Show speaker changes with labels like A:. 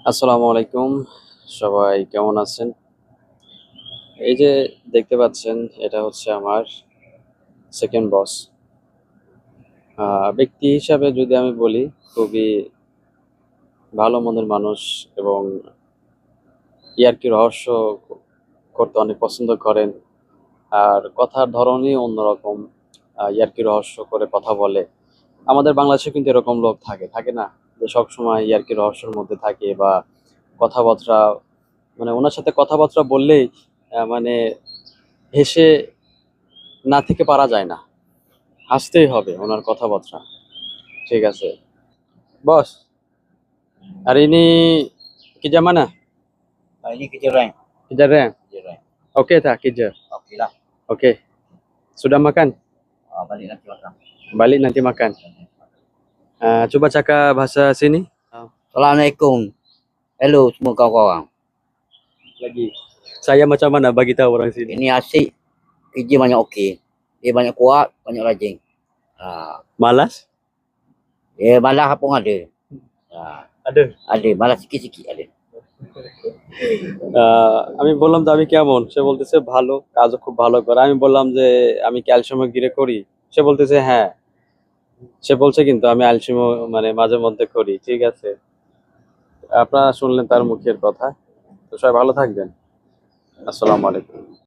A: আসসালামু আলাইকুম। সবাই কেমন আছেন? এই যে দেখতে পাচ্ছেন, এটা হচ্ছে আমার সেকেন্ড বস। ব্যক্তি হিসাবে যদি আমি বলি, খুবই ভালো মনের মানুষ এবং ইয়ার্কি রহস্য করতে অনেক পছন্দ করেন। আর কথার ধরনই অন্যরকম। ইয়ার্কি রহস্য করে কথা বলে। আমাদের বাংলাদেশে কিন্তু এরকম লোক থাকে, থাকে না? যে সবসময় ইয়ার্কি রহস্যের মধ্যে থাকে বা কথাবার্তা, মানে ওনার সাথে কথাবার্তা বললেই মানে হেসে না থেকে পারা যায় না, হাসতেই হবে ওনার কথাবার্তা। ঠিক আছে বস, আর ইনি কি জামানা
B: Ini kejereng,
A: kejar.
B: kejereng.
A: Oke tak kejar.
B: Okey lah.
A: Oke, sudah makan?
B: Balik nanti makan.
A: Balik nanti makan. Coba cakap bahasa sini
B: Assalamualaikum. Hello semua kawan-kawan.
A: lagi. Saya macam mana bagi tahu orang sini?
B: Ini asyik, kerja banyak okey. Dia banyak kuat, banyak rajin.
A: Malas?
B: Malas pun ada.
A: Ada.
B: Ada, malas sikit-sikit ada.
A: আমি বললাম যে আমি কেমন, সে বলতেছে ভালো, কাজও খুব ভালো করে। আমি বললাম যে আমি কি আলসেমো গিরে করি, সে বলতেছে হ্যাঁ। সে বলছে কিন্তু আমি আলসেমো মানে মাঝে মধ্যে করি। ঠিক আছে, আপনারা শুনলেন তার মুখের কথা। তো সবাই ভালো থাকবেন। আসসালামু আলাইকুম।